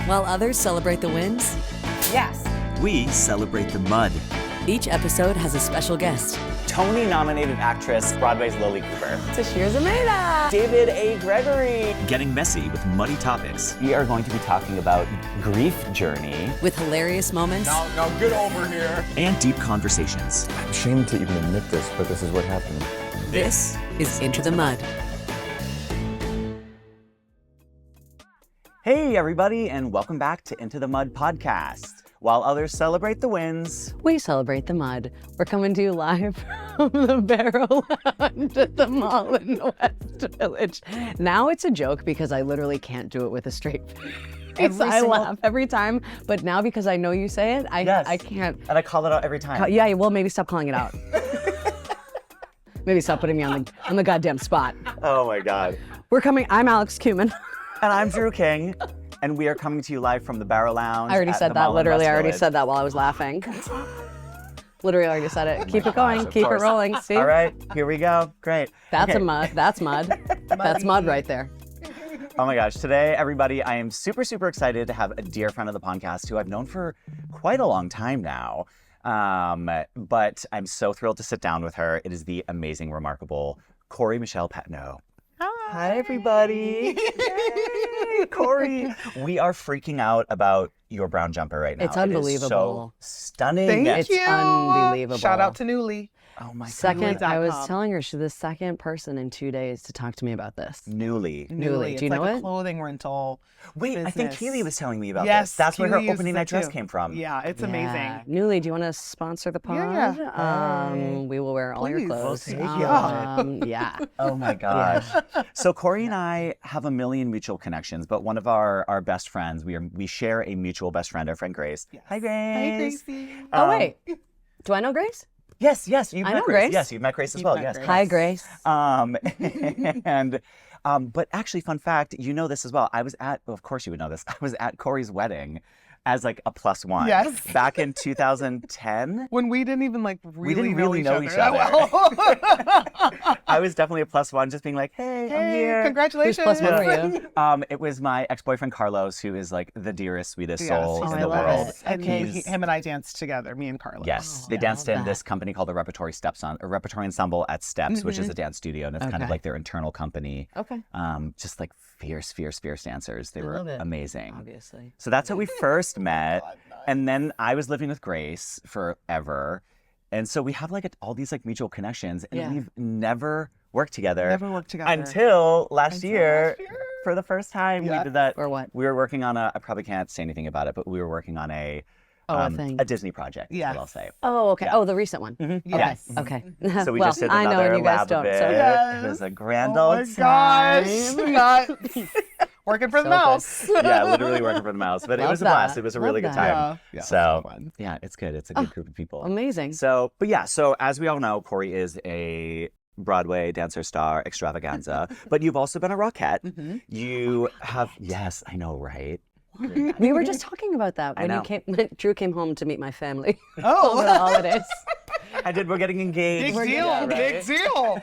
While others celebrate the wins, Yes. We celebrate the mud. each episode has a special guest. Tony-nominated actress, Broadway's Lily Cooper. Tashir Zameda. David A. Gregory. Getting messy with muddy topics. We are going to be talking about grief journey. With hilarious moments Now get over here. And deep conversations. I'm ashamed to even admit this, but this is what happened. This is Into the Mud. Hey, everybody, and welcome back to Into the Mud podcast. While others celebrate the wins, We celebrate the mud. We're coming to you live from the Barrel Lounge at the Moulin West Village. Now it's a joke because I literally can't do it with a straight face. I laugh every time, but now because I know you say it, I can't. and I call it out every time. Yeah, well, maybe stop calling it out. Maybe stop putting me on the goddamn spot. Oh my God. I'm Alex Kuman. And I'm Drew King, and we are coming to you live from the Barrel Lounge. I already at said the that, Moulin literally. West I already Village. said that while I was laughing. Literally already said it. Keep it going, of keep it course. rolling. See? All right, here we go. Great. That's Okay. a mud. That's mud. That's mud right there. Oh my gosh. Today, everybody, I am super, super excited to have a dear friend of the podcast who I've known for quite a long time now. But I'm so thrilled to sit down with her. It is the amazing, remarkable Khori Michelle Petinaud. Hi, everybody. Yay, Khori. We are freaking out about your brown jumper right now. It's It is unbelievable. so stunning. Thank It's you. unbelievable. Shout out to Newly. Oh my Second, God. I was Newly.com. telling her she's the second person in 2 days to talk to me about this. Newly. Newly. It's Do you know like it? a clothing rental. Wait, I think business. Keely was telling me about Yes, this. That's where her Keely opening uses night it dress too. came from. Yeah, it's Yeah. amazing. Newly, do you want to sponsor the pod? Yeah. We will wear all your Please. clothes. Thank you. Yeah. Oh my gosh. So Khori and I have a million mutual connections, but one of our best friends, we share a mutual best friend, our friend Grace. Yes. Hi, Grace. Hey, Gracie. Oh, wait. Do I know Grace? Yes, you've I met know Grace. Grace. Yes, you've met Grace as You've well. met Yes. Grace. Hi, Grace. But actually, fun fact, you know this as well. Of course you would know this. I was at Khori's wedding as like a +1. Yes. Back in 2010. When we didn't even We didn't really know each that other. well. I was definitely a +1, just being like, hey, I'm Hey, here. congratulations. Who's +1 were you? It was my ex-boyfriend Carlos, who is like the dearest, sweetest Yes, soul he's in I the love world. it. And Okay. him and I danced together, me and Carlos. Yes, Oh, they I danced love in that. this company called the Repertory Ensemble at Steps, which is a dance studio, and it's kind of Okay. like their internal company. Okay. Just like fierce dancers. They I were love it. amazing. Obviously. So that's how we first met, and then I was living with Grace forever, and so we have like all these like mutual connections, and Yeah. we've never worked together. Never worked together. Until last Until year, last year. for the first time, Yeah. we did that. Or what? We were working on I probably can't say anything about it, but we were working on a a thing. a Disney project, is Yes. what I'll say. Oh, okay. Yeah. Oh, the recent one. Mhm. Okay. Yes. Okay. So we well, just did I know another and you guys lab don't. of it. So Yes. It was a grand Oh old my gosh. time. Not working for the So mouse. Yeah, literally working for the mouse. But it Love was a that. blast. It was a really Love good that. time. Yeah. So fun. yeah, it's good. It's a good group of people. Amazing. So, but yeah, so as we all know, Khori is a Broadway dancer star extravaganza, but you've also been a Rockette. Mhm. You have, yes, I know, right? We were just talking about that I when know. when Drew came home to meet my family Oh. over the holidays. I did. We're getting engaged. Big deal. Yeah, right? Big deal.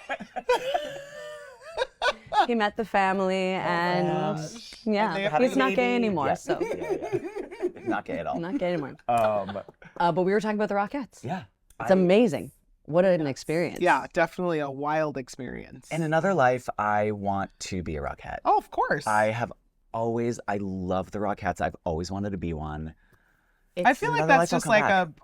He met the family, and gosh. And they yeah, have he's a not gay baby. anymore, Yeah. so Not gay at all. not gay anymore. Um, But we were talking about the Rockettes. yeah. It's amazing. What an experience. Yeah, definitely a wild experience. In another life, I want to be a Rockette. Oh, of course. I love the Rockettes. I've always wanted to be one. I feel like another that's life I'll just come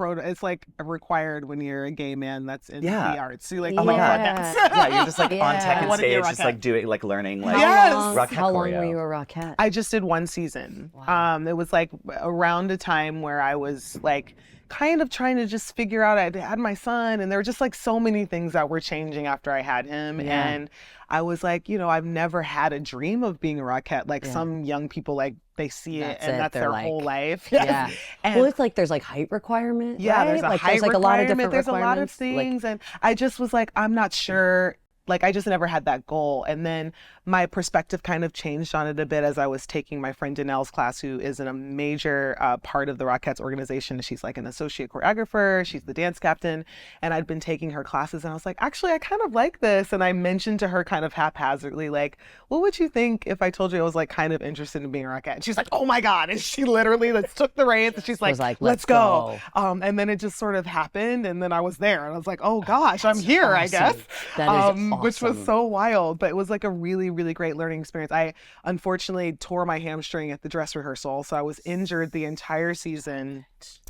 like back. it's like a required when you're a gay man that's in Yeah. the arts. So you're like, Oh my God. Rockettes. Yeah, you're just like on Yeah. tech I and wanna be a stage, just Rockette. like doing, like learning, like Yes. Rockette How long choreo. were you a Rockette? I just did one season. Wow. It was like around a time where I was like kind of trying to just figure out I had my son, and there were just like so many things that were changing after I had him. Yeah. And I was like, I've never had a dream of being a Rockette. Like Yeah. some young people, like they see That's it and it. that's They're their like- whole life. Yeah. And Well, it's like there's like height requirement. yeah, right? there's a like, height there's like a lot of requirement. different There's a lot of requirements. Like, things, and I just was like, I'm not sure like I just never had that goal. And then my perspective kind of changed on it a bit as I was taking my friend Danelle's class, who is in a major part of the Rockettes organization. She's like an associate choreographer. She's the dance captain. And I'd been taking her classes and I was like, actually, I kind of like this. And I mentioned to her kind of haphazardly, like, what would you think if I told you I was like kind of interested in being a Rockette? And she's like, oh my God. And she literally took the reins and she's like, let's go. And then it just sort of happened. And then I was there and I was like, oh gosh, I'm here, awesome. I guess. That is awesome. Which was so wild, but it was like a really, really great learning experience. I unfortunately tore my hamstring at the dress rehearsal. So I was injured the entire season,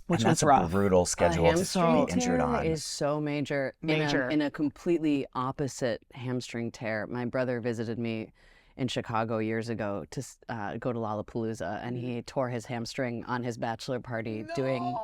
which was rough. That's a brutal schedule to be injured on. Is so major. In a completely opposite hamstring tear. My brother visited me in Chicago years ago to go to Lollapalooza, and he tore his hamstring on his bachelor party doing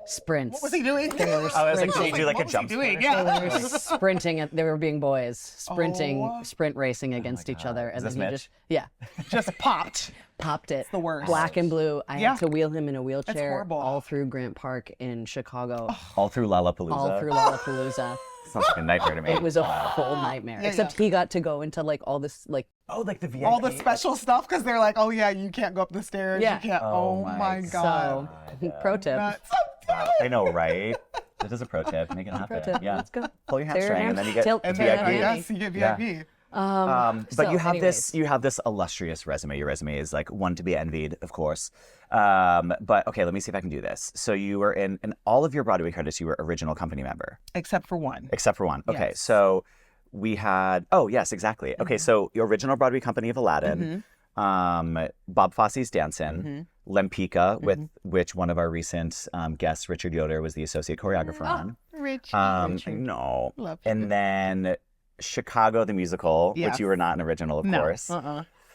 sprints. What was he doing? They were I was like, sprinting. did he do like a jump sprint? Yeah. They were sprinting. They were being boys, sprint racing against each other, and Is then this he Mitch? Just popped. popped it. It's the worst. Black and blue. I had to wheel him in a wheelchair horrible. all through Grant Park in Chicago. All through Lollapalooza. All through Lollapalooza. Sounds like a nightmare to me. It was a full nightmare. Except he got to go into like all this like like the VIP. All the special stuff, because they're like, oh yeah, you can't go up the stairs. Yeah. You can't. Oh my God. So pro tip. Wow, I know, right? That is a pro tip. Make it happen. Pro tip. Yeah. Let's go. Pull your Tear your hamstring, and then you get Tilt- And tear then, that VIP. hand. yes, you get VIP. Yeah. But So you have anyways. you have this illustrious resume. Your resume is like one to be envied, of course. But okay, let me see if I can do this. So you were in all of your Broadway credits, you were original company member. Except for one. Except for one. Okay, Yes. so we had, yes, exactly. Okay, so your original Broadway company of Aladdin, Bob Fosse's Dancin, Lempicka, with which one of our recent guests, Richard Yoder, was the associate choreographer on. Rich. No. Love And then Chicago the Musical, which Yes. you were not an original, of No. course.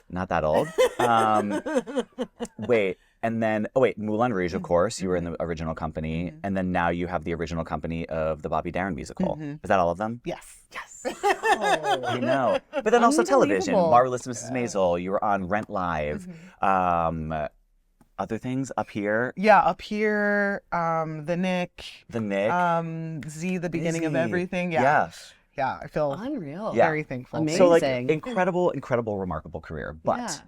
Not that old. Wait, and then, Moulin Rouge, of course, you were in the original company. And then now you have the original company of the Bobby Darin musical. Is that all of them? Yes. I know. But then also television. Unbelievable. Marvelous Mrs. Maisel. You were on Rent Live. Other things up here. Yeah, up here, the Nick, The Nick. Z, the beginning of Busy. everything. Yeah. Yeah, I feel Unreal. Yeah. very thankful. Amazing. So like incredible, remarkable career. But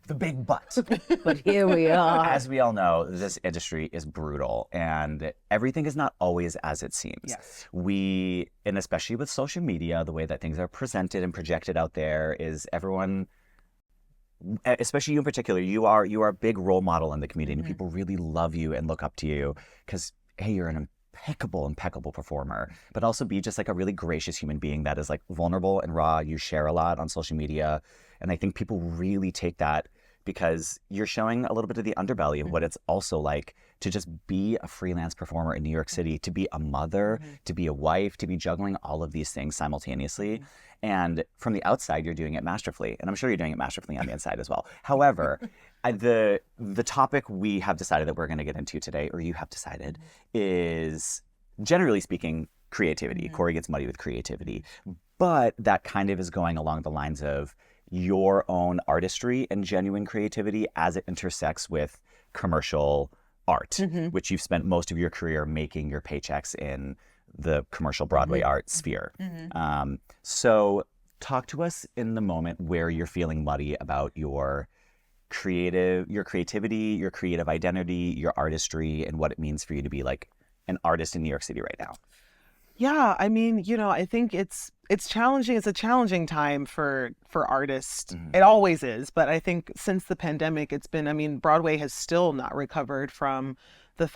the big but. But here we are. As we all know, this industry is brutal and everything is not always as it seems. Yes. And especially with social media, the way that things are presented and projected out there is everyone, especially you in particular, you are a big role model in the community and people really love you and look up to you because, hey, you're an impeccable performer, but also be just like a really gracious human being that is like vulnerable and raw. You share a lot on social media. And I think people really take that because you're showing a little bit of the underbelly of what it's also like to just be a freelance performer in New York City, to be a mother, to be a wife, to be juggling all of these things simultaneously. And from the outside, you're doing it masterfully. And I'm sure you're doing it masterfully on the inside as well. However, the topic we have decided that we're going to get into today, or you have decided, is generally speaking, creativity. Khori gets muddy with creativity. But that kind of is going along the lines of your own artistry and genuine creativity as it intersects with commercial art, which you've spent most of your career making your paychecks in the commercial Broadway art sphere. So talk to us in the moment where you're feeling muddy about your creativity, your creative identity, your artistry, and what it means for you to be like an artist in New York City right now. Yeah, I mean, I think it's challenging. It's a challenging time for artists. It always is, but I think since the pandemic, it's been. Broadway has still not recovered from the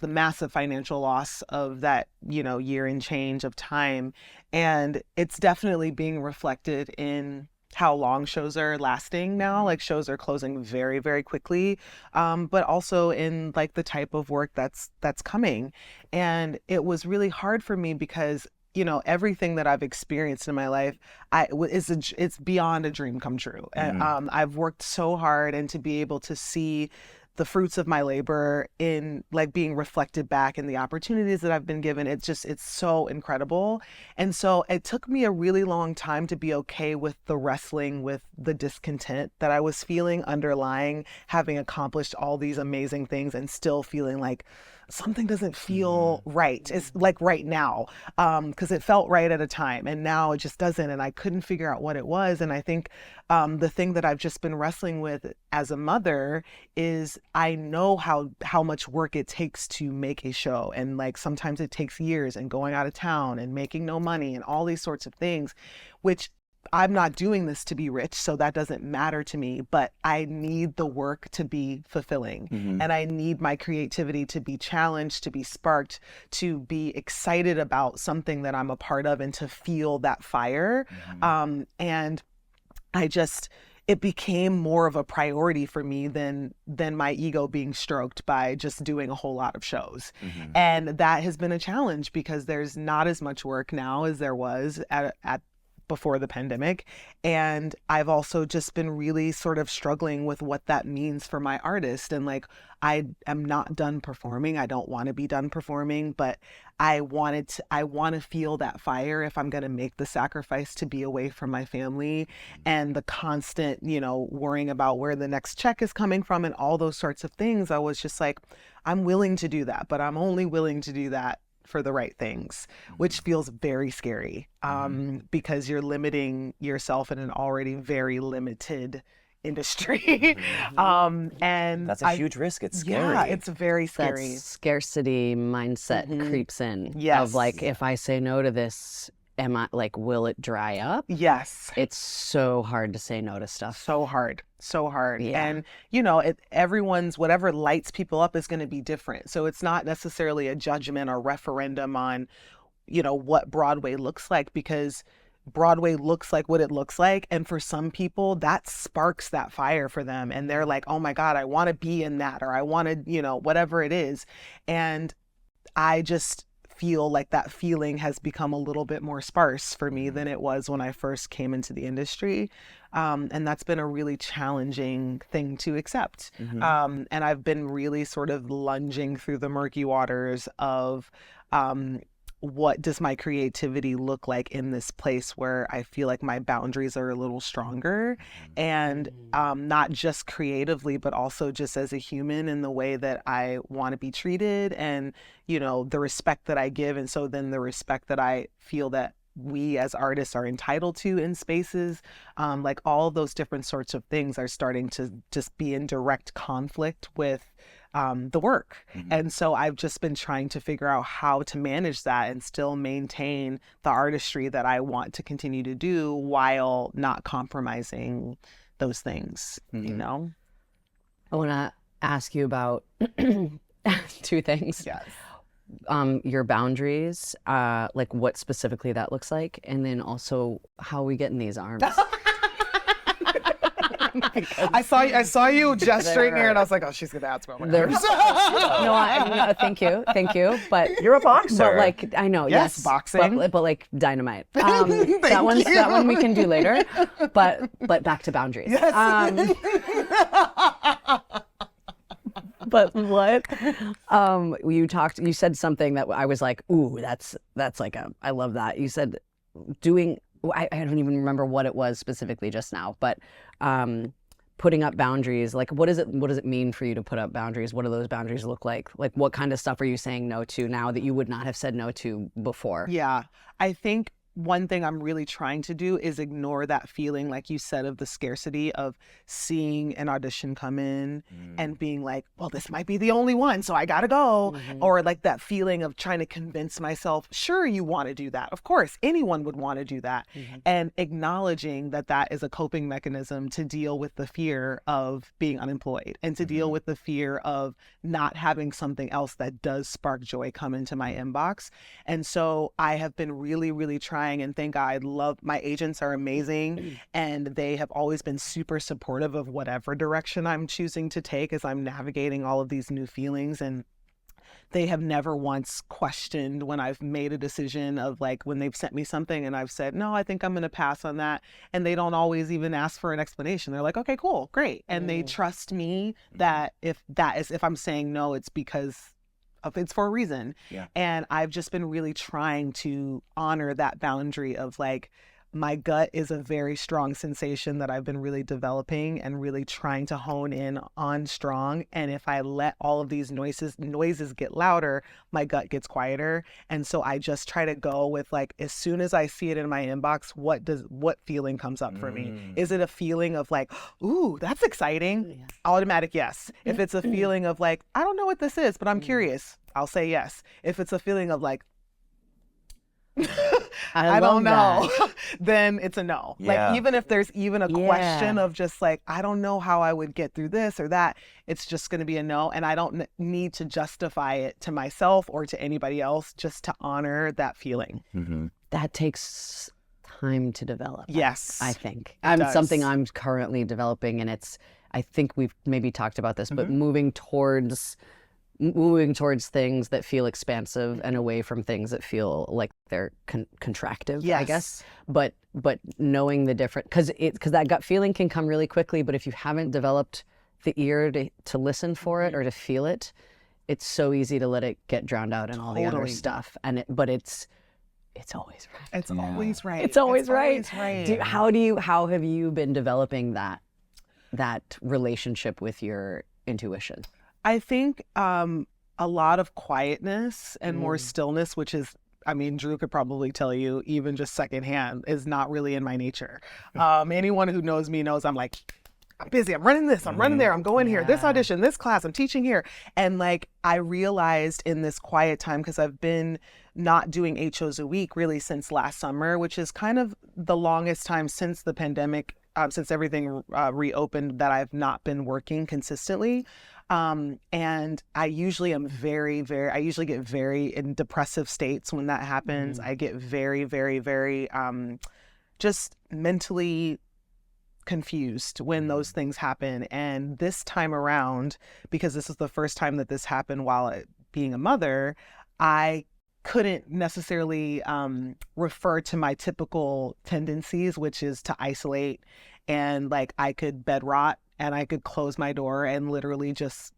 massive financial loss of that year and change of time, and it's definitely being reflected in how long shows are lasting now. Like shows are closing very, very quickly, but also in like the type of work that's coming. And it was really hard for me because everything that I've experienced in my life, it's beyond a dream come true. And I've worked so hard, and to be able to see the fruits of my labor in like being reflected back in the opportunities that I've been given, it's so incredible. And so it took me a really long time to be okay with the wrestling with the discontent that I was feeling underlying having accomplished all these amazing things and still feeling like, something doesn't feel right. It's like right now, because it felt right at a time, and now it just doesn't. And I couldn't figure out what it was. And I think the thing that I've just been wrestling with as a mother is I know how much work it takes to make a show, and like sometimes it takes years, and going out of town and making no money and all these sorts of things, which I'm not doing this to be rich, so that doesn't matter to me, but I need the work to be fulfilling. And I need my creativity to be challenged, to be sparked, to be excited about something that I'm a part of, and to feel that fire. And it became more of a priority for me than my ego being stroked by just doing a whole lot of shows. And that has been a challenge because there's not as much work now as there was at before the pandemic. And I've also just been really sort of struggling with what that means for my artist. And like, I am not done performing. I don't want to be done performing, but I want to feel that fire if I'm going to make the sacrifice to be away from my family, and the constant, worrying about where the next check is coming from and all those sorts of things. I was just like, I'm willing to do that, but I'm only willing to do that for the right things, which feels very scary, because you're limiting yourself in an already very limited industry. And That's a huge risk. It's scary. Yeah, it's very scary. That scarcity mindset creeps in. Yes. Of like, if I say no to this, will it dry up? Yes. It's so hard to say no to stuff. So hard. Yeah. And, everyone's, whatever lights people up is going to be different. So it's not necessarily a judgment or referendum on, what Broadway looks like, because Broadway looks like what it looks like. And for some people, that sparks that fire for them. And they're like, oh my God, I want to be in that, or I want to, whatever it is. And I just feel like that feeling has become a little bit more sparse for me than it was when I first came into the industry. And that's been a really challenging thing to accept. And I've been really sort of lunging through the murky waters of what does my creativity look like in this place where I feel like my boundaries are a little stronger, and not just creatively, but also just as a human in the way that I want to be treated, and, the respect that I give. And so then the respect that I feel that we as artists are entitled to in spaces, like all of those different sorts of things are starting to just be in direct conflict with the work. And so I've just been trying to figure out how to manage that and still maintain the artistry that I want to continue to do while not compromising those things, I want to ask you about two things. Yes. Your boundaries, like what specifically that looks like, and then also how we get in these arms. I saw you gesturing here, and I was like, oh, she's gonna ask about my arms. No, thank you. But You're a boxer. But like, I know, yes, boxing. but like dynamite. That one we can do later. But back to boundaries. Yes. But what? You said something that I was like, ooh, that's like I love that. You said I don't even remember what it was specifically just now, but putting up boundaries, like what does it mean for you to put up boundaries? What do those boundaries look like? Like what kind of stuff are you saying no to now that you would not have said no to before? Yeah, I think one thing I'm really trying to do is ignore that feeling, like you said, of the scarcity of seeing an audition come in and being like, well, this might be the only one, so I gotta go. Or like that feeling of trying to convince myself, sure, you want to do that. Of course, anyone would want to do that. And acknowledging that that is a coping mechanism to deal with the fear of being unemployed, and to deal with the fear of not having something else that does spark joy come into my inbox. And so I have been really, really trying, and thank God, my agents are amazing, and they have always been super supportive of whatever direction I'm choosing to take as I'm navigating all of these new feelings. And they have never once questioned when I've made a decision, of like when they've sent me something and I've said, no, I think I'm going to pass on that. And they don't always even ask for an explanation. They're like, okay, cool, great. And they trust me that if I'm saying no, it's because it's for a reason. And I've just been really trying to honor that boundary of like, my gut is a very strong sensation that I've been really developing and really trying to hone in on strong. And if I let all of these noises get louder, my gut gets quieter. And so I just try to go with like, as soon as I see it in my inbox, what feeling comes up for me? Is it a feeling of like, ooh, that's exciting? Yeah. Automatic yes. If it's a feeling of like, I don't know what this is, but I'm curious, I'll say yes. If it's a feeling of like, I don't know, then it's a no. Yeah. Like, even if there's even a question of just like, I don't know how I would get through this or that, it's just going to be a no. And I don't need to justify it to myself or to anybody else, just to honor that feeling. Mm-hmm. That takes time to develop. Yes. I think. does. Something I'm currently developing, and I think we've maybe talked about this, but moving towards things that feel expansive and away from things that feel like they're contractive, I Yes. guess. But knowing the difference, because that gut feeling can come really quickly, but if you haven't developed the ear to listen for it or to feel it, it's so easy to let it get drowned out in all the other Totally. stuff. But it's always right. It's always right. It's always right. right. How have you been developing that relationship with your intuition? I think a lot of quietness and more stillness, which is, I mean, Drew could probably tell you, even just secondhand, is not really in my nature. Anyone who knows me knows I'm like, I'm busy, I'm running this, I'm running there, I'm going here, this audition, this class, I'm teaching here. And like, I realized in this quiet time, because I've been not doing 8 shows a week really since last summer, which is kind of the longest time since the pandemic, since everything reopened, that I've not been working consistently. And I usually am I usually get very in depressive states when that happens. I get very, very, very, just mentally confused when those things happen. And this time around, because this is the first time that this happened while being a mother, I couldn't necessarily refer to my typical tendencies, which is to isolate, and like I could bed rot and I could close my door and literally just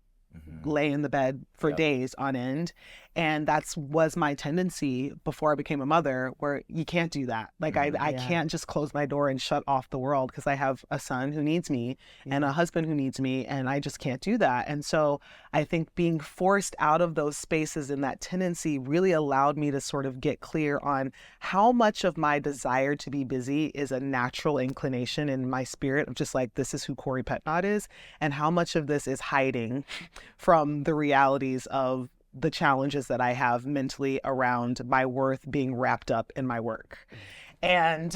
lay in the bed for days on end. And was my tendency before I became a mother, where you can't do that. Like I can't just close my door and shut off the world, because I have a son who needs me and a husband who needs me, and I just can't do that. And so I think being forced out of those spaces and that tendency really allowed me to sort of get clear on how much of my desire to be busy is a natural inclination in my spirit of just like, this is who Khori Petinaud is, and how much of this is hiding from the realities of the challenges that I have mentally around my worth being wrapped up in my work. And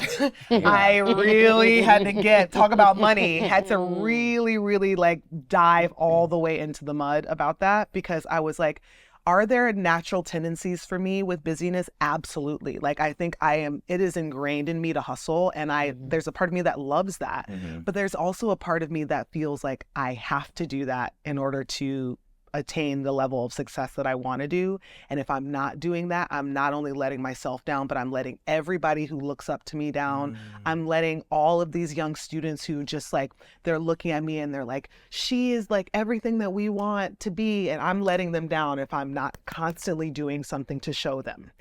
I really had to talk about money, had to really, really like dive all the way into the mud about that, because I was like, are there natural tendencies for me with busyness? Absolutely. Like, I think it is ingrained in me to hustle, and there's a part of me that loves that, but there's also a part of me that feels like I have to do that in order to attain the level of success that I want to do. And if I'm not doing that, I'm not only letting myself down, but I'm letting everybody who looks up to me down. I'm letting all of these young students who just like, they're looking at me and they're like, she is like everything that we want to be. And I'm letting them down if I'm not constantly doing something to show them.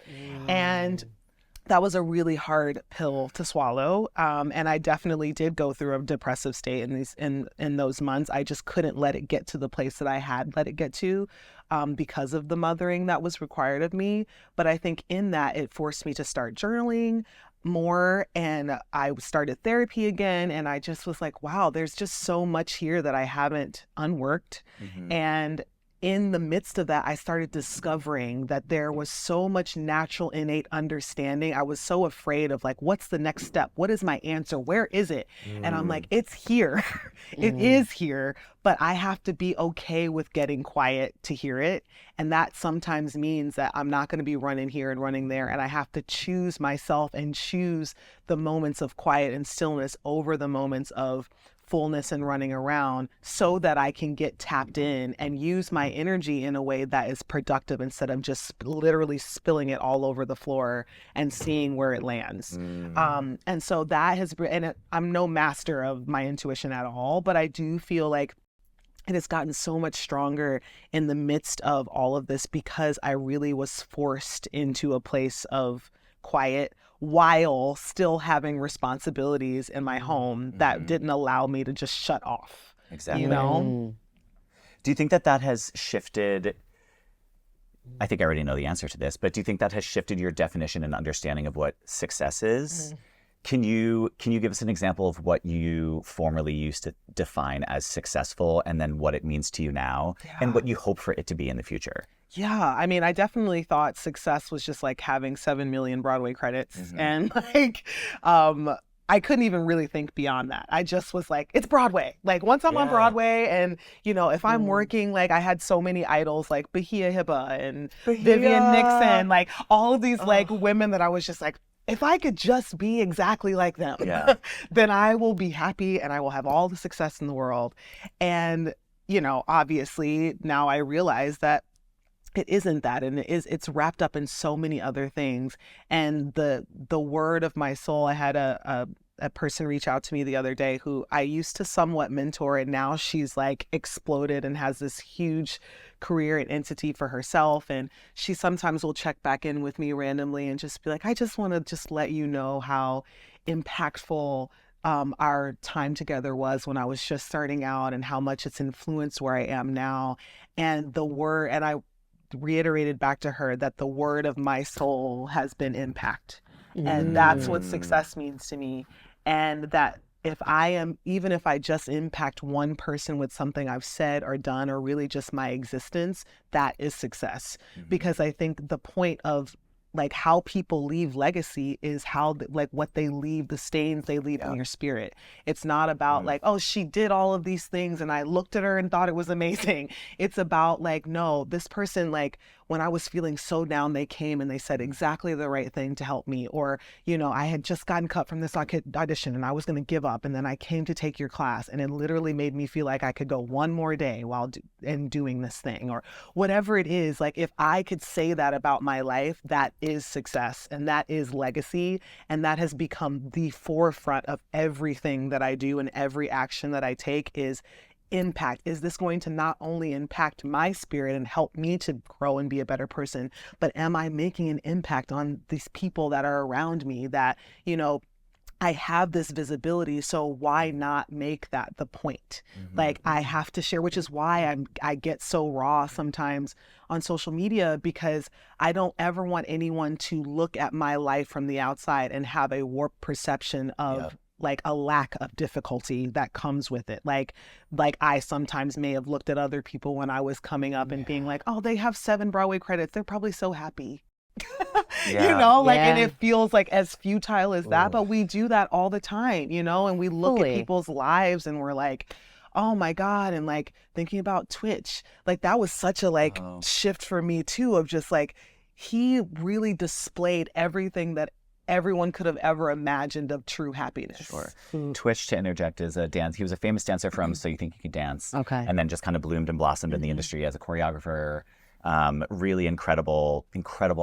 And that was a really hard pill to swallow. And I definitely did go through a depressive state in those months. I just couldn't let it get to the place that I had let it get to because of the mothering that was required of me. But I think in that, it forced me to start journaling more, and I started therapy again. And I just was like, wow, there's just so much here that I haven't unworked. And in the midst of that, I started discovering that there was so much natural, innate understanding. I was so afraid of like, what's the next step? What is my answer? Where is it? And I'm like, it's here. It is here, but I have to be okay with getting quiet to hear it. And that sometimes means that I'm not going to be running here and running there. And I have to choose myself and choose the moments of quiet and stillness over the moments of fullness and running around, so that I can get tapped in and use my energy in a way that is productive, instead of just literally spilling it all over the floor and seeing where it lands. And so that has been, and I'm no master of my intuition at all, but I do feel like it has gotten so much stronger in the midst of all of this, because I really was forced into a place of quiet, while still having responsibilities in my home that didn't allow me to just shut off. Exactly. You know? Do you think that that has shifted? I think I already know the answer to this, but do you think that has shifted your definition and understanding of what success is? Can you give us an example of what you formerly used to define as successful, and then what it means to you now, and what you hope for it to be in the future? Yeah, I mean, I definitely thought success was just like having 7 million Broadway credits, and like, I couldn't even really think beyond that. I just was like, it's Broadway. Like once I'm on Broadway, and you know, if I'm working, like I had so many idols like Bahia Hibba and Vivian Nixon, like all of these like women that I was just like, if I could just be exactly like them, then I will be happy and I will have all the success in the world. And, you know, obviously now I realize that it isn't that, and it's wrapped up in so many other things. And the word of my soul, I had a person reach out to me the other day who I used to somewhat mentor, and now she's like exploded and has this huge career and entity for herself. And she sometimes will check back in with me randomly and just be like, I just want to just let you know how impactful our time together was when I was just starting out, and how much it's influenced where I am now. And I reiterated back to her that the word of my soul has been impact. And that's what success means to me. And that even if I just impact one person with something I've said or done, or really just my existence, that is success. Because I think the point of like how people leave legacy is how like what they leave, the stains they leave in your spirit. It's not about like, oh, she did all of these things and I looked at her and thought it was amazing. It's about like, no, this person, like when I was feeling so down, they came and they said exactly the right thing to help me. Or, you know, I had just gotten cut from this audition and I was going to give up, and then I came to take your class and it literally made me feel like I could go one more day while doing this thing, or whatever it is. Like if I could say that about my life, that is success, and that is legacy, and that has become the forefront of everything that I do, and every action that I take is impact. Is this going to not only impact my spirit and help me to grow and be a better person, but am I making an impact on these people that are around me that, you know, I have this visibility, so why not make that the point? Like I have to share, which is why I get so raw sometimes on social media, because I don't ever want anyone to look at my life from the outside and have a warped perception of like a lack of difficulty that comes with it. Like I sometimes may have looked at other people when I was coming up and being like, oh, they have 7 Broadway credits, they're probably so happy. You know, like, and it feels like as futile as that, but we do that all the time, you know, and we look at people's lives and we're like, oh my God. And like thinking about Twitch, like that was such a like shift for me too, of just like, he really displayed everything that everyone could have ever imagined of true happiness. Sure. Twitch, to interject, is a dance. He was a famous dancer from So You Think You Could Dance. Okay. And then just kind of bloomed and blossomed in the industry as a choreographer. Really incredible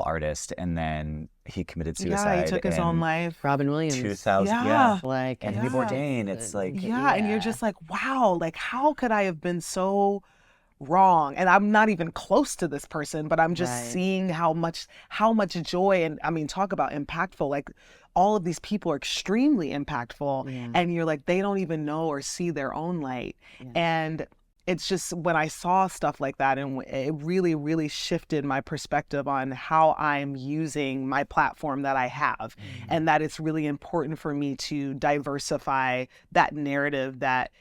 artist. And then he committed suicide. Yeah, he took his own life. Robin Williams. 2000. Yeah. Like Anthony Bourdain. It's like. Yeah, and you're just like, wow, like how could I have been so wrong? And I'm not even close to this person, but I'm just seeing how much joy, and I mean, talk about impactful, like all of these people are extremely impactful, and you're like, they don't even know or see their own light. And it's just when I saw stuff like that, and it really, really shifted my perspective on how I'm using my platform that I have, and that it's really important for me to diversify that narrative that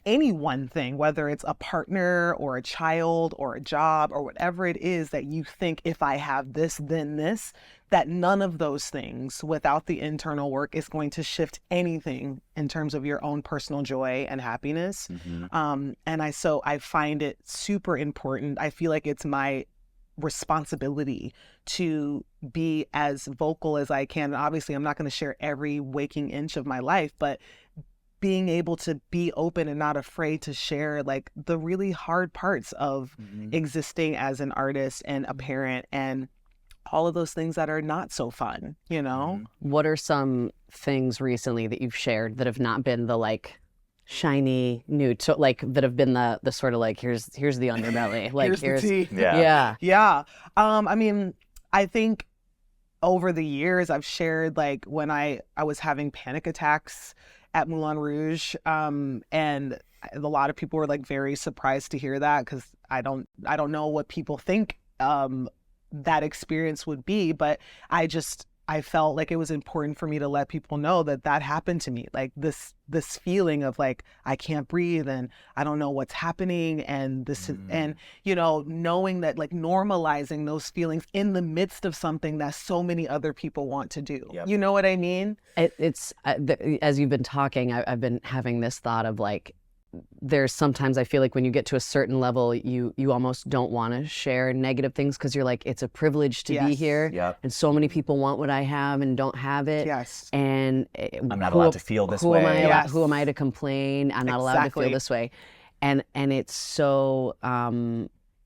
any one thing, whether it's a partner or a child or a job or whatever it is that you think, if I have this, then this, that none of those things without the internal work is going to shift anything in terms of your own personal joy and happiness. And I find it super important. I feel like it's my responsibility to be as vocal as I can. And obviously, I'm not going to share every waking inch of my life, but being able to be open and not afraid to share like the really hard parts of existing as an artist and a parent and all of those things that are not so fun, you know? What are some things recently that you've shared that have not been the like shiny new, like that have been the sort of like, here's the underbelly, like here's the tea. Yeah. I mean, I think over the years, I've shared like when I was having panic attacks at Moulin Rouge, and a lot of people were like very surprised to hear that, because I don't know what people think that experience would be, but I felt like it was important for me to let people know that happened to me. Like this feeling of like, I can't breathe and I don't know what's happening. And and, knowing that, like, normalizing those feelings in the midst of something that so many other people want to do. Yep. You know what I mean? It's as you've been talking, I've been having this thought of like, there's sometimes I feel like when you get to a certain level, you almost don't want to share negative things, because you're like, it's a privilege to be here. Yep. And so many people want what I have and don't have it. Yes. And I'm not allowed to feel this way. Who am I to complain? I'm not allowed to feel this way. And it's so,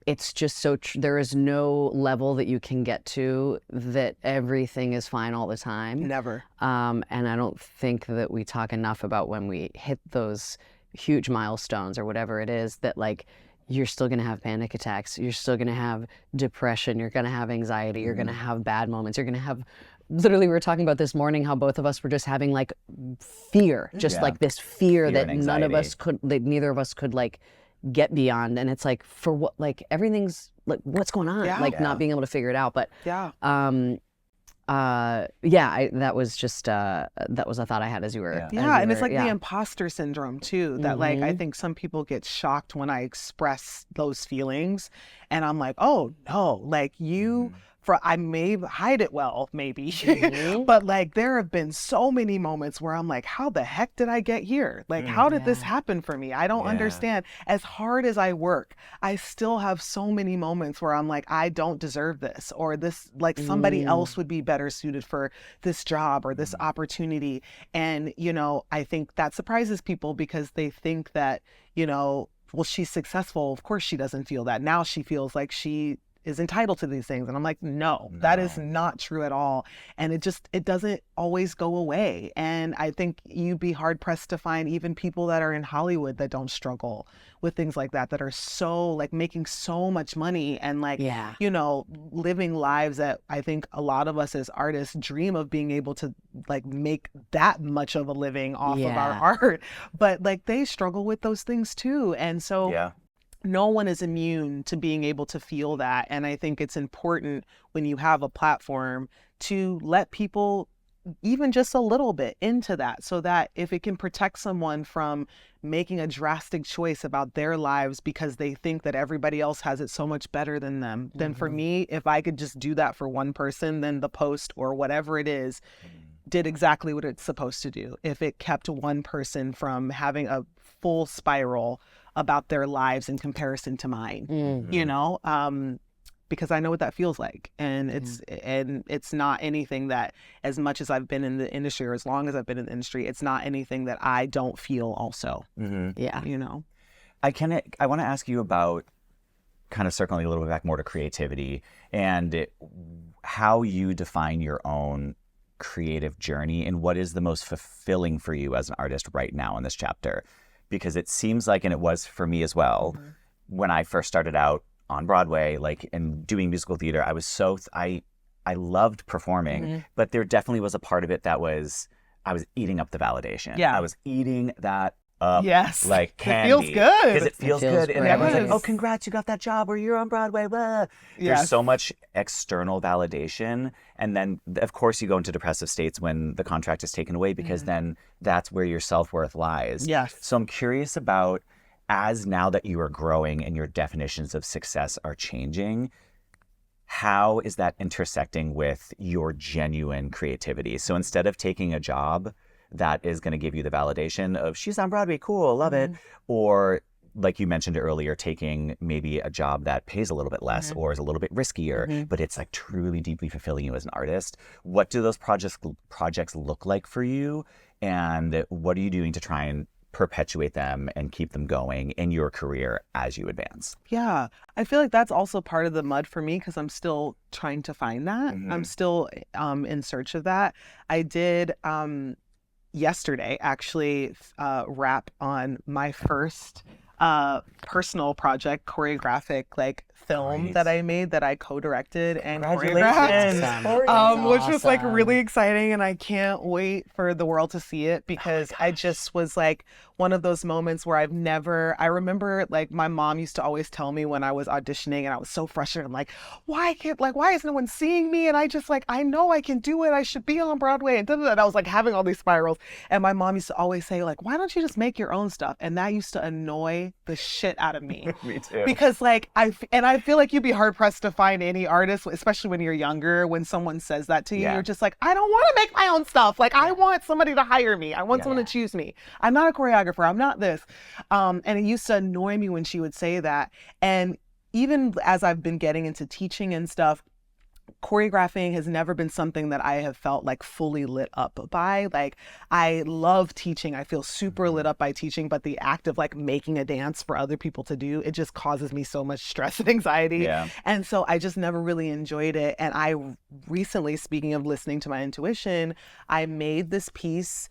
it's just so, there is no level that you can get to that everything is fine all the time. Never. And I don't think that we talk enough about when we hit those huge milestones or whatever it is, that like, you're still going to have panic attacks, you're still going to have depression, you're going to have anxiety, you're going to have bad moments, you're going to have, literally we were talking about this morning how both of us were just having like fear, just like this fear that none of us could, that neither of us could like get beyond. And it's like, for what, like everything's like, what's going on? Not being able to figure it out. But that was just that was a thought I had as you were and it's like the imposter syndrome too, that like I think some people get shocked when I express those feelings, and I'm like, oh no, like I may hide it well, maybe, but like there have been so many moments where I'm like, how the heck did I get here? Like, how did this happen for me? I don't understand. As hard as I work, I still have so many moments where I'm like, I don't deserve this, or this, like somebody else would be better suited for this job or this opportunity. And, I think that surprises people, because they think that, well, she's successful. Of course she doesn't feel that. Now she feels like she is entitled to these things. And I'm like, no, that is not true at all. And it doesn't always go away. And I think you'd be hard pressed to find even people that are in Hollywood that don't struggle with things like that are so like making so much money and like, living lives that I think a lot of us as artists dream of being able to like make that much of a living off of our art. But like they struggle with those things too. And so no one is immune to being able to feel that. And I think it's important when you have a platform to let people even just a little bit into that, so that if it can protect someone from making a drastic choice about their lives because they think that everybody else has it so much better than them, then for me, if I could just do that for one person, then the post or whatever it is did exactly what it's supposed to do. If it kept one person from having a full spiral about their lives in comparison to mine, because I know what that feels like. And it's not anything that, as much as I've been in the industry, or as long as I've been in the industry, it's not anything that I don't feel also. I want to ask you about, kind of circling a little bit back more to creativity and how you define your own creative journey, and what is the most fulfilling for you as an artist right now in this chapter. Because it seems like, and it was for me as well, when I first started out on Broadway, like, and doing musical theater, I was I loved performing, but there definitely was a part of it that was, I was eating up the validation. I was eating that up like candy. It feels good. Because it feels good. And everyone's like, oh, congrats, you got that job, or you're on Broadway. Blah. There's so much external validation. And then, of course, you go into depressive states when the contract is taken away, because then that's where your self-worth lies. So I'm curious about, as now that you are growing and your definitions of success are changing, how is that intersecting with your genuine creativity? So instead of taking a job that is going to give you the validation of, she's on Broadway, cool, love it, or like you mentioned earlier, taking maybe a job that pays a little bit less or is a little bit riskier, but it's like truly deeply fulfilling you as an artist. What do those projects look like for you? And what are you doing to try and perpetuate them and keep them going in your career as you advance? Yeah, I feel like that's also part of the mud for me, because I'm still trying to find that. I'm still in search of that. I did yesterday actually wrap on my first personal project, choreographic, like film that I made that I co-directed and Congratulations, choreographed, Khori. which was like really exciting, and I can't wait for the world to see it because I just was like one of those moments where I remember like my mom used to always tell me when I was auditioning and I was so frustrated, I'm like, why is no one seeing me? And I just like, I know I can do it. I should be on Broadway. And I was like having all these spirals. And my mom used to always say like, why don't you just make your own stuff? And that used to annoy the shit out of me. Me too. Because like, I feel like you'd be hard pressed to find any artist, especially when you're younger, when someone says that to you, you're just like, I don't want to make my own stuff. Like I want somebody to hire me. I want someone to choose me. I'm not a choreographer. I'm not this. And it used to annoy me when she would say that. And even as I've been getting into teaching and stuff, choreographing has never been something that I have felt like fully lit up by. Like I love teaching. I feel super lit up by teaching, but the act of like making a dance for other people to do, it just causes me so much stress and anxiety. Yeah. And so I just never really enjoyed it. And I recently, speaking of listening to my intuition, I made this piece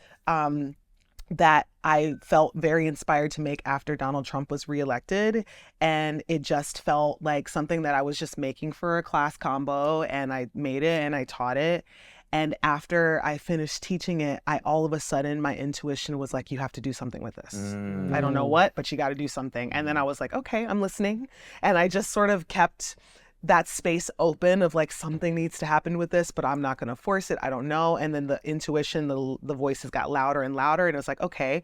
that I felt very inspired to make after Donald Trump was reelected. And it just felt like something that I was just making for a class combo, and I made it and I taught it. And after I finished teaching it, all of a sudden my intuition was like, you have to do something with this. I don't know what, but you got to do something. And then I was like, okay, I'm listening. And I just sort of kept that space open of like something needs to happen with this, but I'm not going to force it. I don't know. And then the intuition, the voices got louder and louder. And it was like, okay,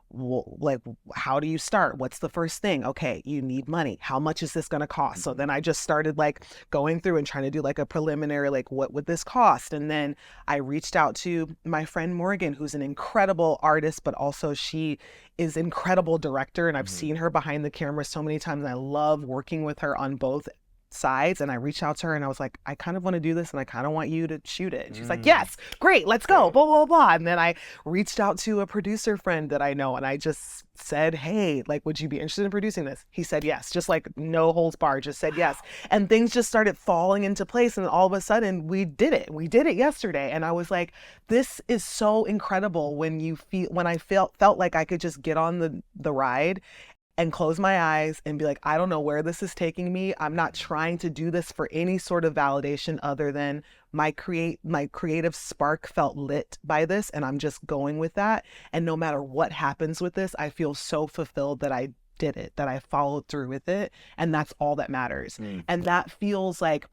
well, like, how do you start? What's the first thing? Okay, you need money. How much is this going to cost? So then I just started like going through and trying to do like a preliminary, like, what would this cost? And then I reached out to my friend Morgan, who's an incredible artist, but also she is incredible director. And I've seen her behind the camera so many times. And I love working with her on both sides. And I reached out to her and I was like, I kind of want to do this and I kind of want you to shoot it. And she's like, yes, great, let's go, blah, blah, blah. And then I reached out to a producer friend that I know and I just said, hey, like, would you be interested in producing this? He said yes, just like no holds barred, just said yes. And things just started falling into place. And all of a sudden we did it. We did it yesterday. And I was like, this is so incredible when I felt like I could just get on the ride and close my eyes and be like, I don't know where this is taking me. I'm not trying to do this for any sort of validation other than my creative spark felt lit by this, and I'm just going with that. And no matter what happens with this, I feel so fulfilled that I did it, that I followed through with it, and that's all that matters. And that feels like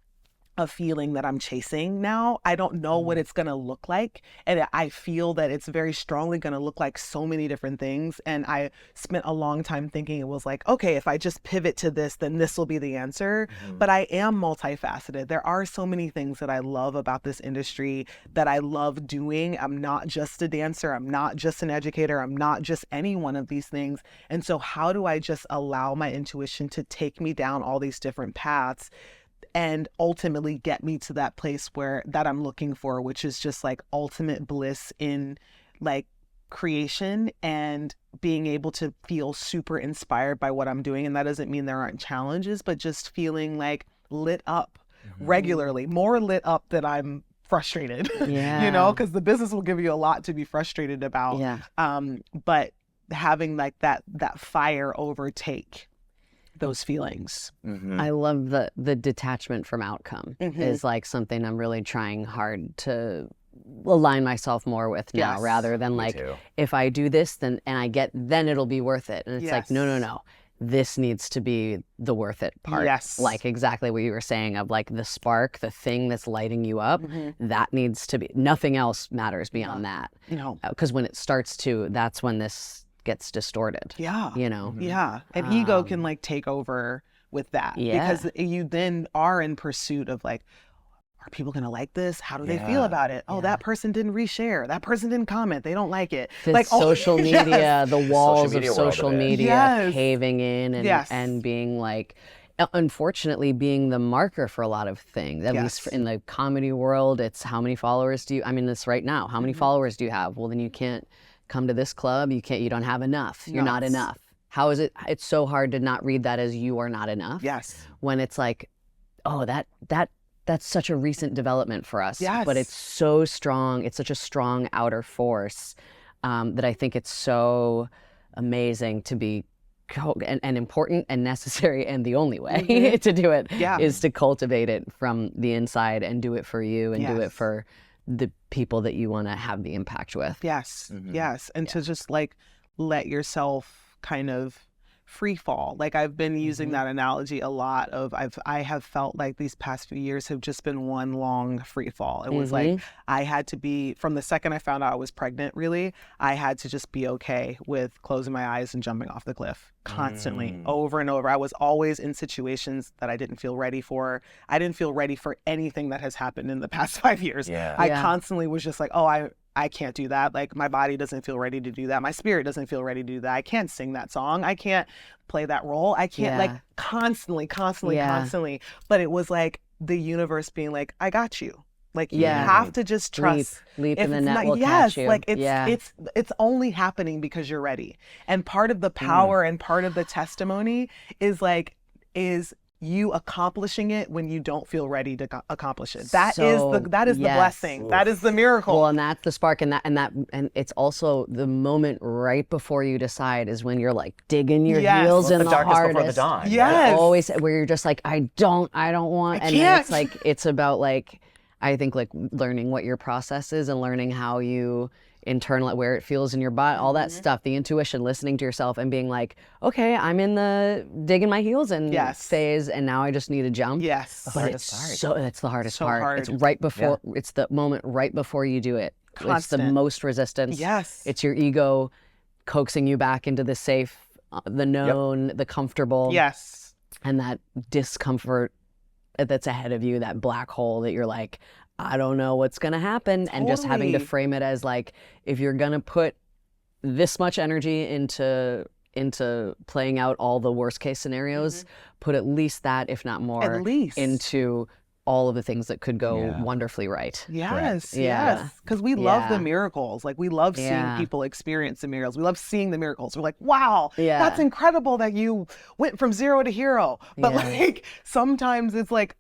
a feeling that I'm chasing now. I don't know what it's going to look like. And I feel that it's very strongly going to look like so many different things. And I spent a long time thinking it was like, okay, if I just pivot to this, then this will be the answer. But I am multifaceted. There are so many things that I love about this industry that I love doing. I'm not just a dancer. I'm not just an educator. I'm not just any one of these things. And so how do I just allow my intuition to take me down all these different paths and ultimately get me to that place that I'm looking for, which is just like ultimate bliss in like creation and being able to feel super inspired by what I'm doing. And that doesn't mean there aren't challenges, but just feeling like lit up regularly, more lit up than I'm frustrated, you know, because the business will give you a lot to be frustrated about. But having like that fire overtake those feelings. I love the detachment from outcome is like something I'm really trying hard to align myself more with now, rather than like, if I do this, then it'll be worth it. And it's like, no. This needs to be the worth it part. Like exactly what you were saying of like the spark, the thing that's lighting you up, that needs to be, nothing else matters beyond that. Because when it starts to, that's when this gets distorted. You know? And ego can like take over with that. Because you then are in pursuit of like, are people gonna like this? How do they feel about it? Oh, that person didn't reshare. That person didn't comment. They don't like it. Like social media, the walls of social media caving in and being like, unfortunately being the marker for a lot of things. At least in the comedy world, it's how many followers do you, I mean this right now, how many followers do you have? Well, then you can't come to this club, you don't have enough. You're not enough. How is it? It's so hard to not read that as you are not enough. When it's like, oh, that's such a recent development for us. But it's so strong. It's such a strong outer force that I think it's so amazing to be and important and necessary, and the only way to do it is to cultivate it from the inside and do it for you and do it for the people that you want to have the impact with. Yes. And to just like let yourself kind of free fall. Like I've been using that analogy a lot of I have felt like these past few years have just been one long free fall. It was like I had to be, from the second I found out I was pregnant, really, I had to just be okay with closing my eyes and jumping off the cliff constantly, over and over. I was always in situations that I didn't feel ready for. I didn't feel ready for anything that has happened in the past 5 years. I constantly was just like, oh, I can't do that. Like my body doesn't feel ready to do that. My spirit doesn't feel ready to do that. I can't sing that song. I can't play that role. I can't like constantly. But it was like the universe being like, I got you. Like you have to just trust. Leap and the net will catch you. Like it's only happening because you're ready. And part of the power and part of the testimony is you accomplishing it when you don't feel ready to accomplish it. That is the blessing. That is the miracle. Well, and that's the spark, and it's also the moment right before you decide is when you're like digging your heels in the darkest hardest. before the dawn. Yes. Always where you're just like, I don't want, and then it's like, it's about like, I think like learning what your process is and learning how you internal, where it feels in your body, all that stuff, the intuition, listening to yourself and being like, okay, I'm in the digging my heels in phase, and now I just need to jump. Yes. But it's the hardest part. Hard. It's right before, it's the moment right before you do it. Constant. It's the most resistance. Yes. It's your ego coaxing you back into the safe, the known, the comfortable. Yes. And that discomfort that's ahead of you, that black hole that you're like, I don't know what's going to happen. And just having to frame it as like, if you're going to put this much energy into playing out all the worst case scenarios, put at least that, if not more, into all of the things that could go wonderfully right. Yes. Because we love the miracles. Like we love seeing people experience the miracles. We love seeing the miracles. We're like, wow, that's incredible that you went from zero to hero. But like sometimes it's like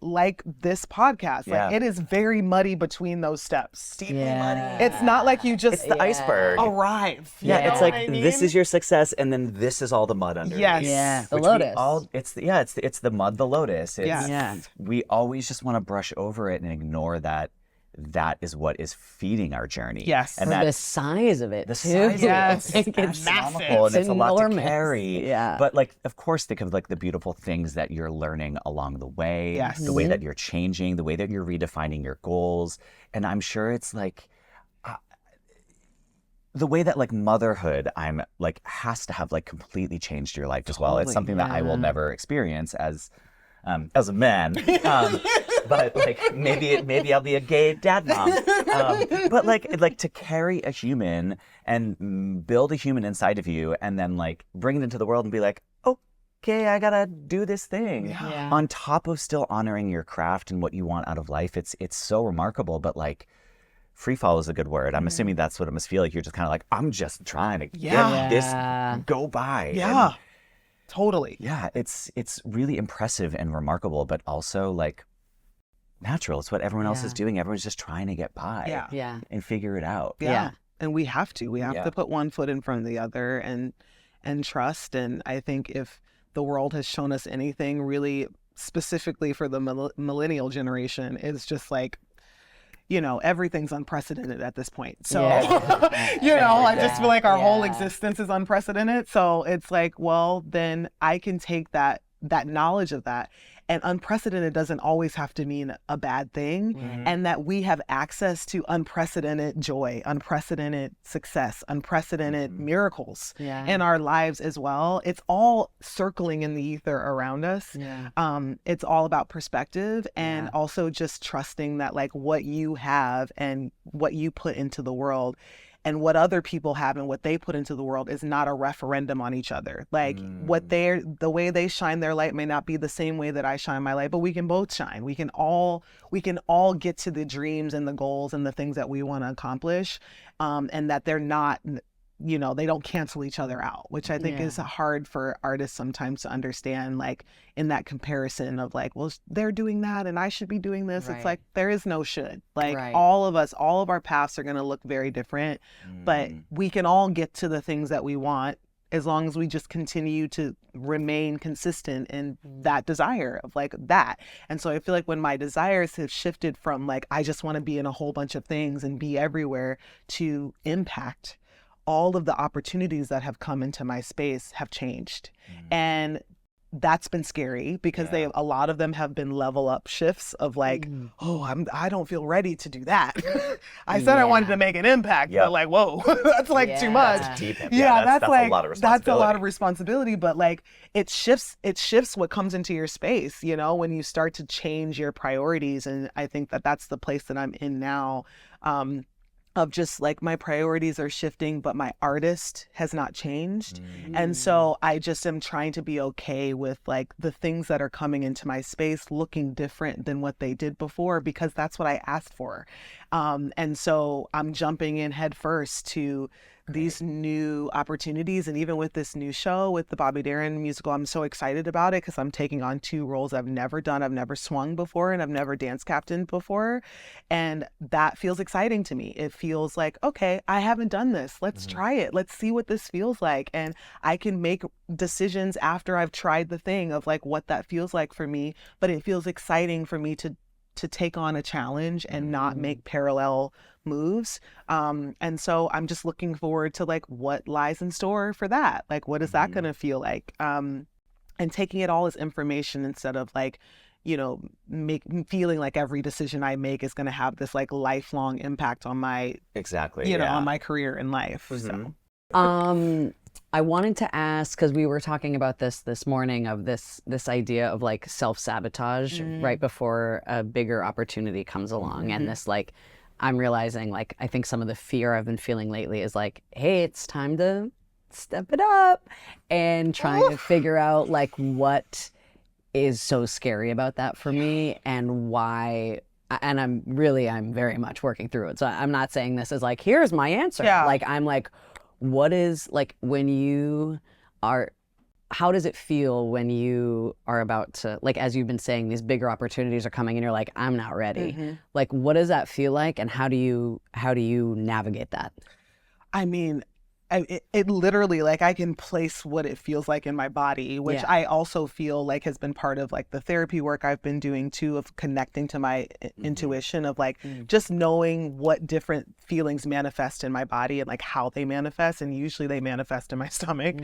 this podcast. Like it is very muddy between those steps. Deeply muddy. It's not like you just the iceberg. arrive. Yeah, it's like this is your success, and then this is all the mud underneath. Yes. Yeah. The lotus. It's the mud, the lotus. Yes. We always just want to brush over it and ignore that is what is feeding our journey. Yes. And the size of it, the too. size Yes. of it, It's massive. and it's a lot to enormous. carry. Yeah. But like, of course, think of like the beautiful things that you're learning along the way. Yes. The way that you're changing, the way that you're redefining your goals. And I'm sure it's like the way that like motherhood has to have like completely changed your life as well. It's something that I will never experience as a man, but like maybe I'll be a gay dad mom. But like to carry a human and build a human inside of you, and then like bring it into the world and be like, okay, I gotta do this thing. Yeah. On top of still honoring your craft and what you want out of life, it's so remarkable. But like, free fall is a good word. I'm assuming that's what it must feel like. You're just kind of like, I'm just trying to get this go by. Yeah. And totally. yeah, it's really impressive and remarkable, but also like natural. It's what everyone else is doing. Everyone's just trying to get by and figure it out. Yeah. And we have to. We have to put one foot in front of the other and trust. And I think if the world has shown us anything really specifically for the millennial generation, is just like, everything's unprecedented at this point. So, I just feel like our whole existence is unprecedented. So it's like, well, then I can take that knowledge of that. And unprecedented doesn't always have to mean a bad thing. And that we have access to unprecedented joy, unprecedented success, unprecedented miracles in our lives as well. It's all circling in the ether around us. It's all about perspective and also just trusting that like what you have and what you put into the world and what other people have and what they put into the world is not a referendum on each other. Like the way they shine their light may not be the same way that I shine my light, but we can both shine. We can all get to the dreams and the goals and the things that we want to accomplish, and that they're not, they don't cancel each other out, which I think is hard for artists sometimes to understand, like in that comparison of like, well, they're doing that and I should be doing this. It's like, there is no should. Like all of our paths are going to look very different, but we can all get to the things that we want as long as we just continue to remain consistent in that desire of like that. And so I feel like when my desires have shifted from like, I just want to be in a whole bunch of things and be everywhere, to impact, all of the opportunities that have come into my space have changed. And that's been scary because a lot of them have been level up shifts of like, I don't feel ready to do that. I said I wanted to make an impact, but like, whoa, that's like too much. That's deep. That's like a lot of responsibility. that's a lot of responsibility, but like it shifts what comes into your space, you know, when you start to change your priorities. And I think that that's the place that I'm in now. Of just like my priorities are shifting, but my artist has not changed. And so I just am trying to be okay with like the things that are coming into my space looking different than what they did before, because that's what I asked for. And so I'm jumping in head first to these new opportunities. And even with this new show, with the Bobby Darin musical, I'm so excited about it because I'm taking on 2 roles I've never done. I've never swung before and I've never dance captained before. And that feels exciting to me. It feels like, okay, I haven't done this. Let's try it. Let's see what this feels like. And I can make decisions after I've tried the thing of like what that feels like for me. But it feels exciting for me to take on a challenge and not make parallel moves. And so I'm just looking forward to like what lies in store for that. Like, what is that going to feel like? And taking it all as information instead of like, you know, feeling like every decision I make is going to have this like lifelong impact on my, on my career in life. So. I wanted to ask, because we were talking about this morning, of this idea of like self-sabotage right before a bigger opportunity comes along. And this like, I'm realizing like, I think some of the fear I've been feeling lately is like, hey, it's time to step it up, and trying to figure out like what is so scary about that for me and why. And I'm very much working through it. So I'm not saying this as like, here's my answer. Like, I'm like, what is like when you are, how does it feel when you are about to, like, as you've been saying, these bigger opportunities are coming and you're like, I'm not ready. Like, what does that feel like, and how do you navigate that? I mean, it literally, like, I can place what it feels like in my body, which I also feel like has been part of like the therapy work I've been doing too, of connecting to my intuition of like just knowing what different feelings manifest in my body and like how they manifest. And usually they manifest in my stomach.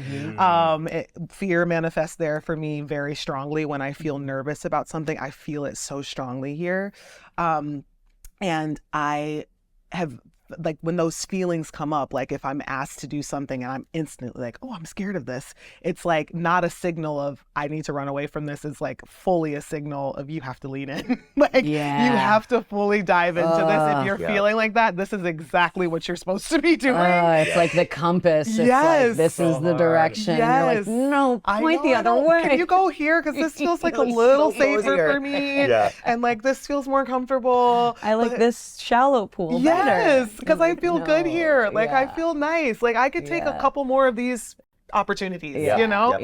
Fear manifests there for me very strongly. When I feel nervous about something, I feel it so strongly here. And I have, like, when those feelings come up, like if I'm asked to do something and I'm instantly like, oh, I'm scared of this, it's like not a signal of I need to run away from this. It's like fully a signal of you have to lean in. Like, you have to fully dive into this. If you're feeling like that, this is exactly what you're supposed to be doing. It's like the compass. It's like, this is the direction. You're like, no, point the other way. Can you go here? Because this feels like a little safer for me. And like, this feels more comfortable. I like this shallow pool better. Because I feel good here. Like, I feel nice. Like, I could take a couple more of these opportunities, you know?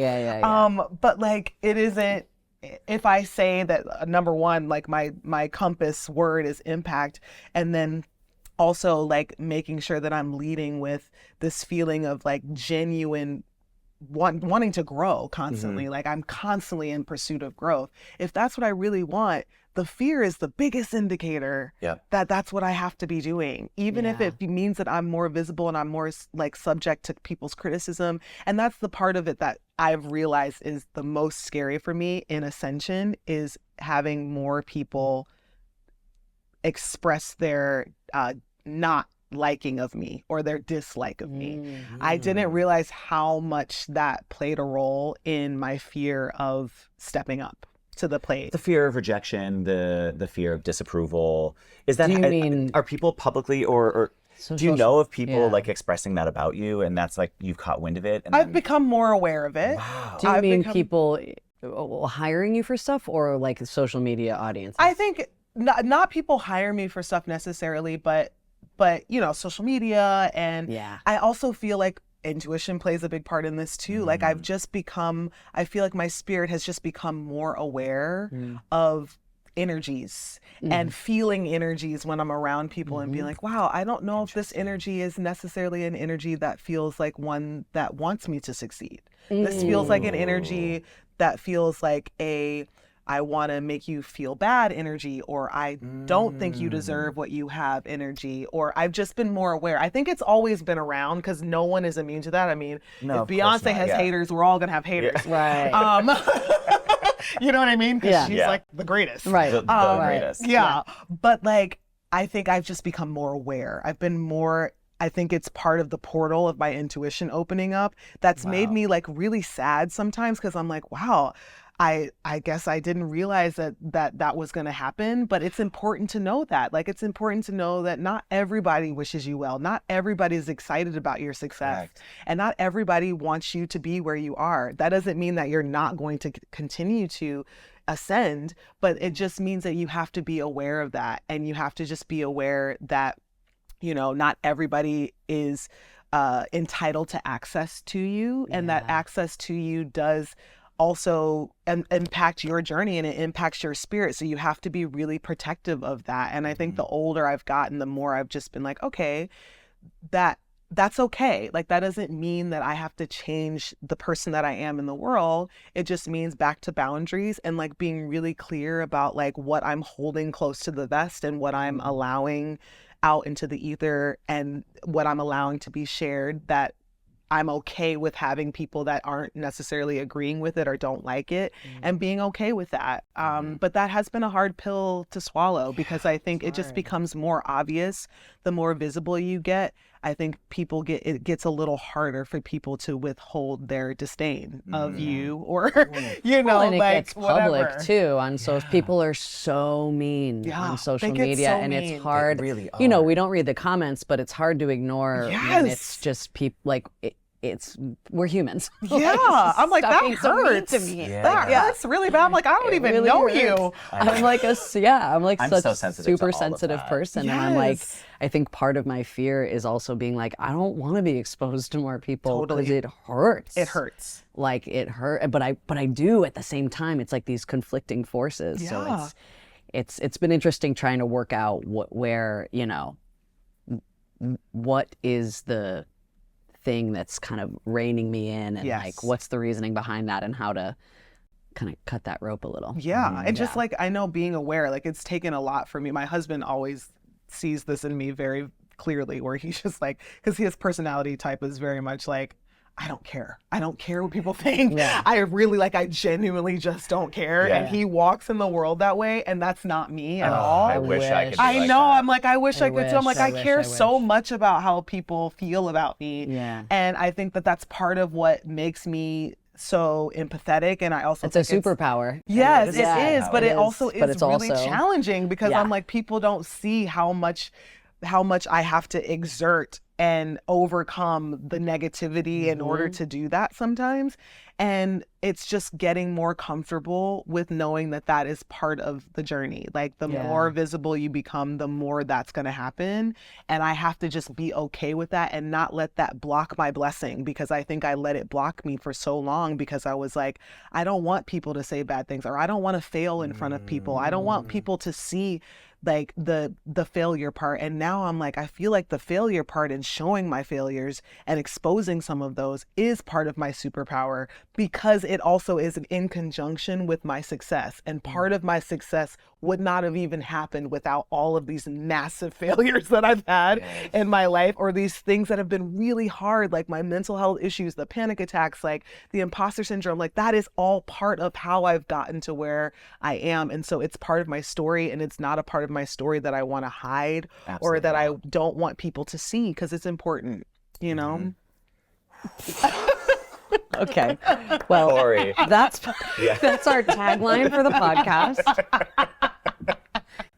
But like, it isn't, if I say that number one, like my compass word is impact, and then also like making sure that I'm leading with this feeling of like genuine wanting to grow constantly. Like, I'm constantly in pursuit of growth. If that's what I really want, the fear is the biggest indicator that that's what I have to be doing, even if it means that I'm more visible and I'm more like subject to people's criticism. And that's the part of it that I've realized is the most scary for me in Ascension, is having more people express their not liking of me or their dislike of me. I didn't realize how much that played a role in my fear of stepping up to the plate. The fear of rejection, the fear of disapproval. Is that, are people publicly or do you know of people like expressing that about you, and that's like you've caught wind of it? And I've become more aware of it. Wow. Do you mean people hiring you for stuff, or like social media audiences? I think not people hire me for stuff necessarily, but you know, social media. And I also feel like intuition plays a big part in this too. Like, I feel like my spirit has just become more aware of energies and feeling energies when I'm around people and being like, wow, I don't know if this energy is necessarily an energy that feels like one that wants me to succeed. This feels like an energy that feels like I want to make you feel bad energy, or I don't think you deserve what you have energy, or I've just been more aware. I think it's always been around because no one is immune to that. I mean, No, if Beyonce has haters, we're all going to have haters. Right. You know what I mean? Because she's Yeah. like the greatest. Right. The greatest. Yeah. But like, I think I've just become more aware. I think it's part of the portal of my intuition opening up that's made me like really sad sometimes because I'm like, wow, I guess I didn't realize that was going to happen, but it's important to know that. Like, it's important to know that not everybody wishes you well. Not everybody is excited about your success. Correct. And not everybody wants you to be where you are. That doesn't mean that you're not going to continue to ascend, but it just means that you have to be aware of that. And you have to just be aware that, you know, not everybody is entitled to access to you, and that access to you does also impact your journey and it impacts your spirit. So you have to be really protective of that. And I think the older I've gotten, the more I've just been like, okay, that's okay. Like, that doesn't mean that I have to change the person that I am in the world. It just means back to boundaries and like being really clear about like what I'm holding close to the vest and what I'm allowing out into the ether and what I'm allowing to be shared, that I'm okay with having people that aren't necessarily agreeing with it or don't like it, and being okay with that. But that has been a hard pill to swallow because I think it just becomes more obvious the more visible you get. I think it gets a little harder for people to withhold their disdain of you, or you know, and it like gets public whatever. too on people are so mean on social they get media, so and mean. it's hard. They really You know, are. we don't read the comments, but it's hard to ignore when it's just people like we're humans. Yeah, I'm like, Stop that being so mean hurts. to me. That hurts really bad. I'm like, I don't even really know hurts. you. I'm like I'm I'm such so sensitive to super all of sensitive that. person, and I'm like, Yes. I think part of my fear is also being like, I don't want to be exposed to more people because Totally. it hurts. It hurts. Like it hurt, but I do at the same time. It's like these conflicting forces. Yeah. So it's been interesting trying to work out where, you know, what is the thing that's kind of reining me in, and Yes. like what's the reasoning behind that, and how to kind of cut that rope a little. Yeah. And just like, I know being aware, like it's taken a lot for me. My husband always sees this in me very clearly, where he's just like, because his personality type is very much like, I don't care. I don't care what people think. Yeah. I genuinely just don't care. Yeah. And he walks in the world that way, and that's not me at all. I wish I could be I like know. that. I'm like, I wish I could too. I'm like, I care I so wish. much about how people feel about me. Yeah. And I think that that's part of what makes me so empathetic. And I also It's a think superpower. Yes, it Yeah, is, but it it also is, but is it's really also- challenging because Yeah. I'm like, people don't see how much I have to exert and overcome the negativity in order to do that sometimes. And it's just getting more comfortable with knowing that that is part of the journey. Like, the more visible you become, the more that's going to happen. And I have to just be okay with that and not let that block my blessing, because I think I let it block me for so long because I was like, I don't want people to say bad things, or I don't want to fail in front of people. I don't want people to see like the failure part. And now I'm like, I feel like the failure part and showing my failures and exposing some of those is part of my superpower, because it also is in conjunction with my success. And part of my success would not have even happened without all of these massive failures that I've had in my life, or these things that have been really hard, like my mental health issues, the panic attacks, like the imposter syndrome. Like, that is all part of how I've gotten to where I am. And so it's part of my story, and it's not a part of my story that I want to hide or that I don't want people to see, because it's important, you know? Okay. Well, Khori. that's our tagline for the podcast.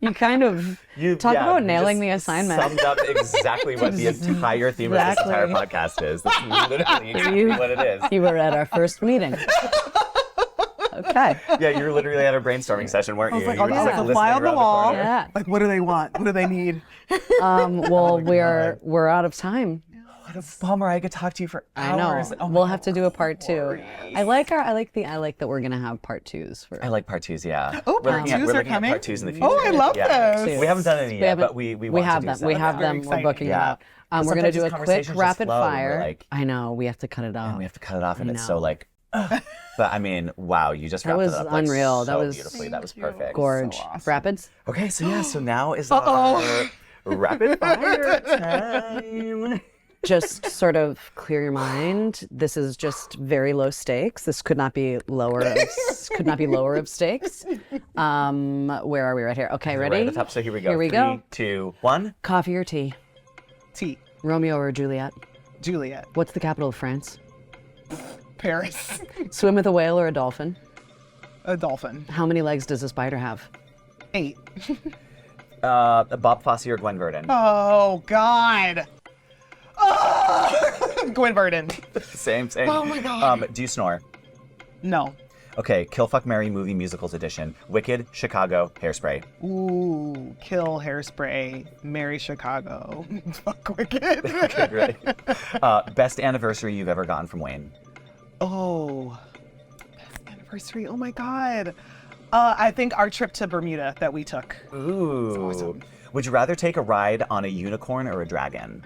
You kind of talk about nailing just the assignment. Summed up exactly what the entire theme of this entire podcast is. That's literally exactly what it is. You were at our first meeting. Okay. Yeah, you were literally at a brainstorming session, weren't you? Like, You I'll were just just, like like, a fly listening on the around wall. corner. Yeah. Like, what do they want? What do they need? Well, we're out of time. What a bummer! I could talk to you for I know. hours. Oh my We'll God, have to do a part 2. I like that we're gonna have part 2s for. I like part 2s, yeah. Oh, We're part looking at- 2s we're are looking at coming? part 2s in the future. Oh, I love yeah. this. We haven't done any yet, but we want have to them. do so. We have very them. We're exciting. booking Yeah. it out. But We're gonna sometimes do a these quick conversations just rapid flow and we're fire. like- I know we have to cut it off. And we have to cut it off, and I it's so know. like. But I mean, wow! You just That wrapped was it up like, unreal. So That was beautifully. That was perfect. Gorge. So awesome. Rapids. Okay, so now is our rapid fire time. Just sort of clear your mind. This is just very low stakes. This could not be lower. Could not be lower of stakes. Where are we? Right here. Okay, ready? Right at the top. So here we go. Here we 3, go. 2, 1. Coffee or tea? T. Romeo or Juliet? Juliet. What's the capital of France? Paris. Swim with a whale or a dolphin? A dolphin. How many legs does a spider have? 8. Bob Fosse or Gwen Verdon? Oh, God. Oh! Gwen Verdon. Same. Oh, my God. Do you snore? No. Okay, Kill, Fuck, Marry movie musicals edition. Wicked, Chicago, Hairspray. Ooh, Kill, Hairspray, Marry Chicago. Fuck Wicked. Okay, great. Best anniversary you've ever gotten from Wayne? Oh, best anniversary. Oh my God. I think our trip to Bermuda that we took. Ooh. awesome. Would you rather take a ride on a unicorn or a dragon?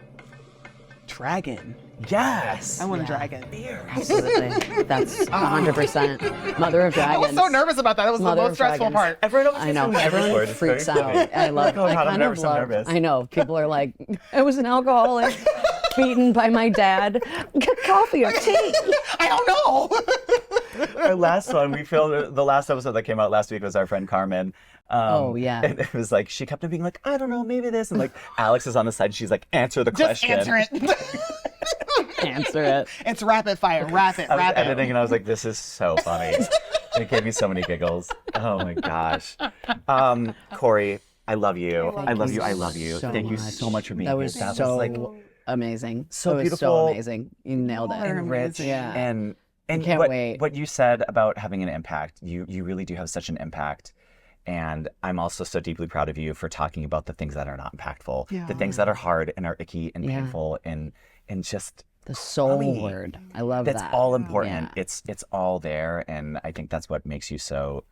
Dragon. Yes. I want a dragon. Absolutely. That's 100%. Mother of I dragons. was so nervous about that. That was Mother the of most stressful dragons. part. Everyone always I gets know. so nervous for Everyone it. It's freaks very out. funny. I love. Oh, I God, I'm kind nervous, of I'm love. nervous. I know. People are like, I was an alcoholic, beaten by my dad. Get coffee or tea. I don't know. Our last one, we filmed the last episode that came out last week was our friend Carmen. Oh, yeah. And it was like she kept on being like, I don't know, maybe this, and like Alex is on the side. And she's like, answer the Just question. answer it. Answer it. It's rapid fire. Rapid. I was Rapid. editing and I was like, this is so funny. It gave me so many giggles. Oh my gosh. Khori, I love you. I love you. I love you. so Thank you much. so much for being That here. was That so like amazing. so It was beautiful. so amazing. You nailed it. and rich. Yeah. And Can't what, wait. what you said about having an impact, you really do have such an impact. And I'm also so deeply proud of you for talking about the things that are not impactful, Yeah. the things that are hard and are icky and Yeah. painful and just The soul Mommy. word. I love that's that. all important. Yeah. It's all there, and I think that's what makes you so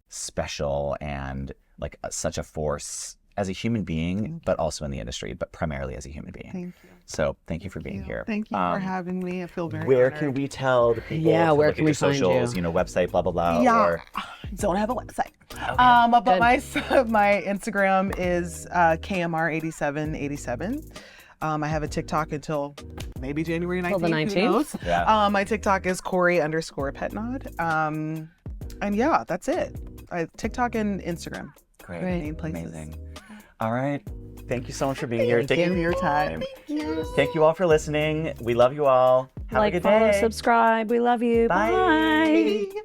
special and like such a force as a human being, but also in the industry, but primarily as a human being. Thank you. So thank you for being here. Thank you for having me. I feel very Where honored. can we tell the people? Yeah, to where look can at we your find socials? you? Website, blah blah blah. Yeah, Or don't have a website. Good. But my Instagram is KMR8787. I have a TikTok until maybe January 19th. Till the 19th? Who knows? Yeah. My TikTok is Khori_Petinaud. And yeah, that's it. TikTok and Instagram. great, Main places. amazing. All right. Thank you so much for being here. Thank you you. for your time. Thank you all for listening. We love you all. Have a Like, good follow, day. subscribe. We love you. Bye. Bye. Bye.